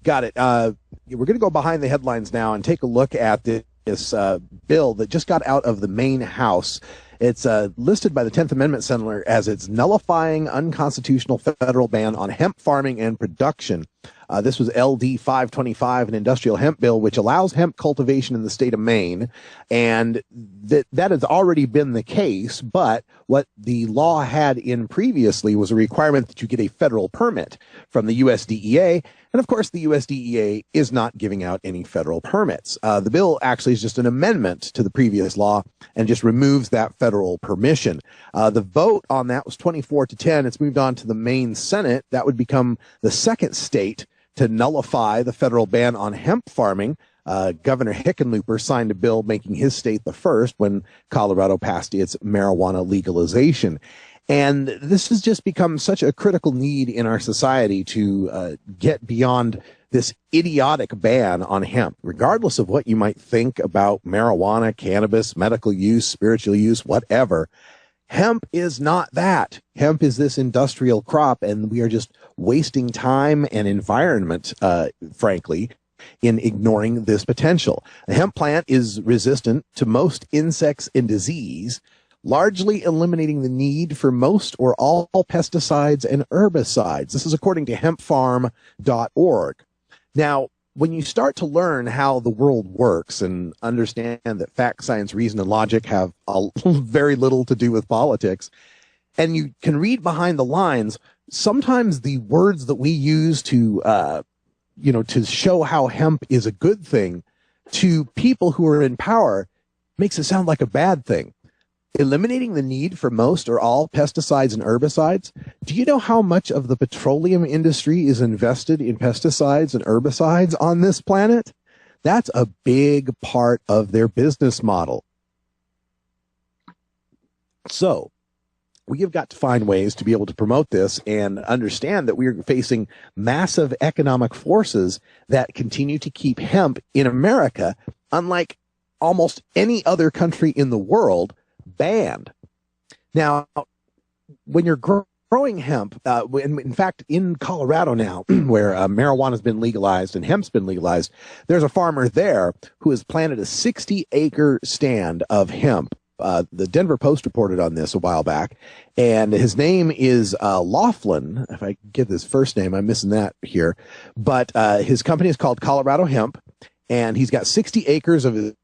Got it. We're going to go behind the headlines now and take a look at this bill that just got out of the Maine House. It's listed by the 10th Amendment Senator as it's nullifying unconstitutional federal ban on hemp farming and production. This was LD 525, an industrial hemp bill, which allows hemp cultivation in the state of Maine. And that has already been the case. But what the law had in previously was a requirement that you get a federal permit from the USDEA. And of course, the USDEA is not giving out any federal permits. The bill actually is just an amendment to the previous law and just removes that federal permission. The vote on that was 24-10. It's moved on to the Maine Senate. That would become the second state to nullify the federal ban on hemp farming. Governor Hickenlooper signed a bill making his state the first when Colorado passed its marijuana legalization. And this has just become such a critical need in our society to get beyond this idiotic ban on hemp, regardless of what you might think about marijuana, cannabis, medical use, spiritual use, whatever. Hemp is not that. Hemp is this industrial crop, and we are just wasting time and environment, frankly, in ignoring this potential. A hemp plant is resistant to most insects and disease, largely eliminating the need for most or all pesticides and herbicides. This is according to hempfarm.org. Now, when you start to learn how the world works and understand that fact, science, reason, and logic have very little to do with politics, and you can read behind the lines, sometimes the words that we use to show how hemp is a good thing to people who are in power makes it sound like a bad thing. Eliminating the need for most or all pesticides and herbicides. Do you know how much of the petroleum industry is invested in pesticides and herbicides on this planet? That's a big part of their business model. So we have got to find ways to be able to promote this and understand that we are facing massive economic forces that continue to keep hemp in America, unlike almost any other country in the world, banned. Now, when you're growing hemp, in fact, in Colorado now, where marijuana has been legalized and hemp's been legalized, there's a farmer there who has planted a 60-acre stand of hemp. The Denver Post reported on this a while back, and his name is Laughlin. If I get his first name, I'm missing that here. But his company is called Colorado Hemp, and he's got 60 acres of his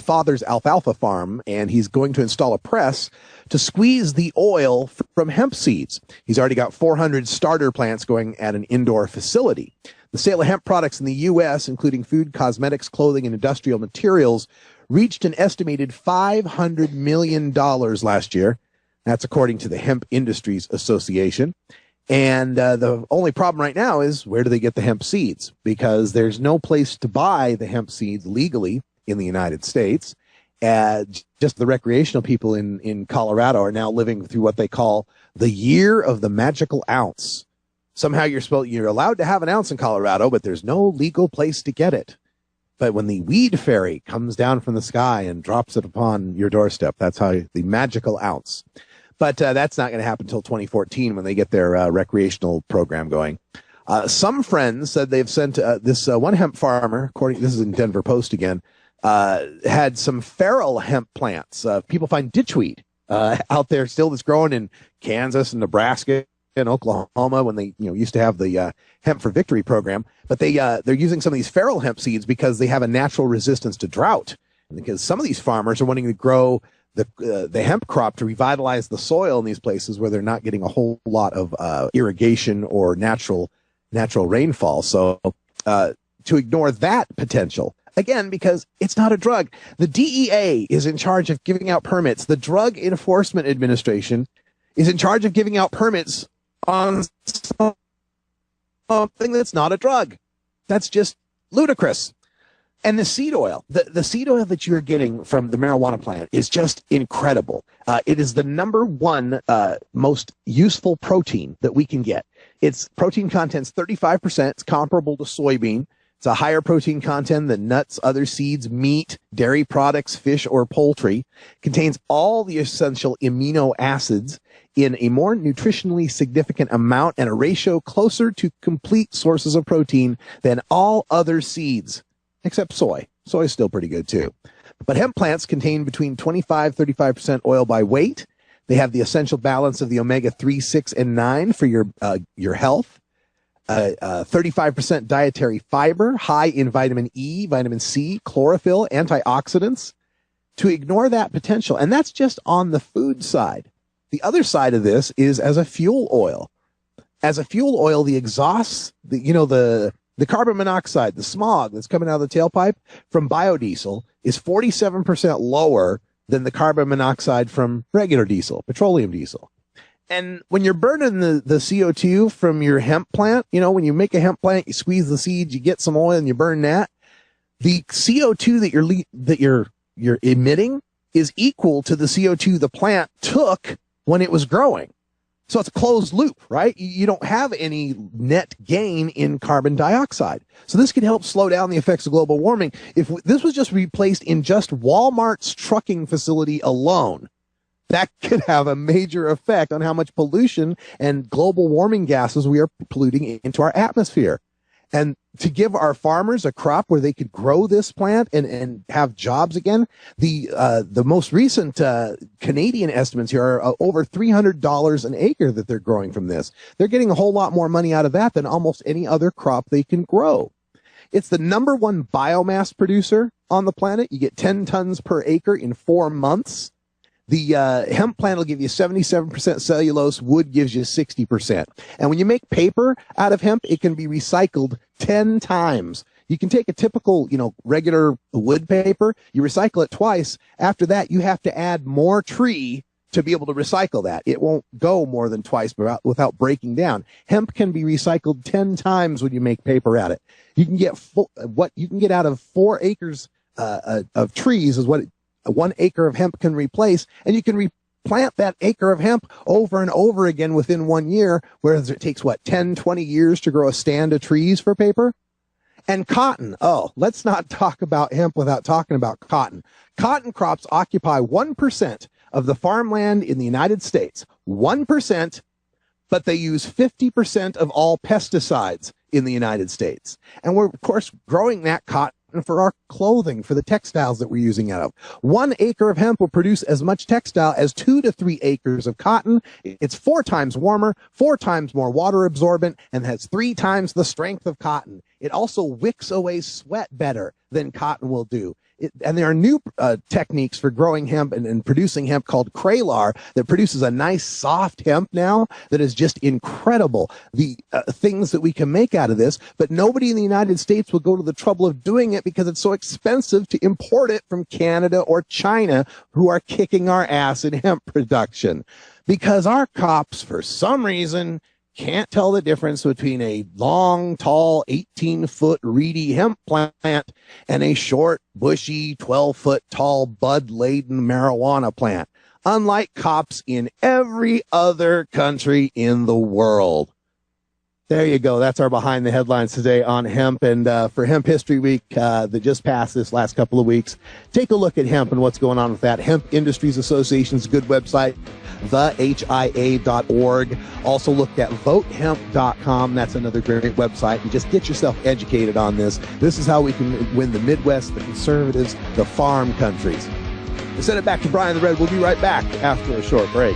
father's alfalfa farm, and he's going to install a press to squeeze the oil from hemp seeds. He's already got 400 starter plants going at an indoor facility. The sale of hemp products in the U.S., including food, cosmetics, clothing, and industrial materials, reached an estimated $500 million last year. That's according to the Hemp Industries Association. And the only problem right now is, where do they get the hemp seeds? Because there's no place to buy the hemp seeds legally in the United States. Just the recreational people in Colorado are now living through what they call the year of the magical ounce. Somehow you're allowed to have an ounce in Colorado, but there's no legal place to get it. But when the weed fairy comes down from the sky and drops it upon your doorstep, that's how the magical ounce. But that's not going to happen until 2014 when they get their recreational program going. Some friends said they've sent this one hemp farmer, this is in Denver Post again, had some feral hemp plants. People find ditchweed out there still that's growing in Kansas and Nebraska and Oklahoma when they used to have the Hemp for Victory program. But they're using some of these feral hemp seeds because they have a natural resistance to drought. And because some of these farmers are wanting to grow the hemp crop to revitalize the soil in these places where they're not getting a whole lot of irrigation or natural rainfall. So to ignore that potential, again, because it's not a drug. The DEA is in charge of giving out permits. The Drug Enforcement Administration is in charge of giving out permits on something that's not a drug. That's just ludicrous. And the seed oil, the seed oil that you're getting from the marijuana plant is just incredible. It is the number one most useful protein that we can get. Its protein content's 35%. It's comparable to soybean. It's a higher protein content than nuts, other seeds, meat, dairy products, fish, or poultry. Contains all the essential amino acids in a more nutritionally significant amount and a ratio closer to complete sources of protein than all other seeds, except soy. Soy is still pretty good too. But hemp plants contain between 25-35% oil by weight. They have the essential balance of the omega-3, 6, and 9 for your health. 35% dietary fiber, high in vitamin E, vitamin C, chlorophyll, antioxidants. To ignore that potential, and that's just on the food side. The other side of this is as a fuel oil. As a fuel oil, the exhausts, the carbon monoxide, the smog that's coming out of the tailpipe from biodiesel is 47% lower than the carbon monoxide from regular diesel, petroleum diesel. And when you're burning the CO2 from your hemp plant, when you make a hemp plant, you squeeze the seeds, you get some oil and you burn that. The CO2 that you're emitting is equal to the CO2 the plant took when it was growing. So it's a closed loop, right? You don't have any net gain in carbon dioxide. So this could help slow down the effects of global warming. If this was just replaced in just Walmart's trucking facility alone, that could have a major effect on how much pollution and global warming gases we are polluting into our atmosphere. And to give our farmers a crop where they could grow this plant and have jobs again, the most recent Canadian estimates here are over $300 an acre that they're growing from this. They're getting a whole lot more money out of that than almost any other crop they can grow. It's the number one biomass producer on the planet. You get 10 tons per acre in 4 months. The hemp plant will give you 77% cellulose. Wood gives you 60%. And when you make paper out of hemp, it can be recycled 10 times. You can take a typical, regular wood paper, you recycle it twice. After that, you have to add more tree to be able to recycle that. It won't go more than twice without breaking down. Hemp can be recycled 10 times when you make paper out of it. You can get what you can get out of 4 acres of trees is what 1 acre of hemp can replace, and you can replant that acre of hemp over and over again within 1 year, whereas it takes 10, 20 years to grow a stand of trees for paper. And cotton. Oh, let's not talk about hemp without talking about cotton. Cotton crops occupy 1% of the farmland in the United States. 1%, but they use 50% of all pesticides in the United States. And we're, of course, growing that cotton for our clothing, for the textiles that we're using out of. 1 acre of hemp will produce as much textile as 2 to 3 acres of cotton. It's 4 times warmer, 4 times more water absorbent, and has 3 times the strength of cotton. It also wicks away sweat better than cotton will do. And there are new techniques for growing hemp and producing hemp called Kralar that produces a nice soft hemp now that is just incredible. The things that we can make out of this, but nobody in the United States will go to the trouble of doing it because it's so expensive to import it from Canada or China, who are kicking our ass in hemp production. Because our cops, for some reason, can't tell the difference between a long, tall, 18-foot reedy hemp plant and a short, bushy, 12-foot tall, bud-laden marijuana plant, unlike cops in every other country in the world. There you go. That's our Behind the Headlines today on hemp. And for Hemp History Week that just passed this last couple of weeks, take a look at hemp and what's going on with that. Hemp Industries Association's a good website, thehia.org. Also look at votehemp.com. That's another great website. And just get yourself educated on this. This is how we can win the Midwest, the conservatives, the farm countries. I send it back to Brian the Red. We'll be right back after a short break.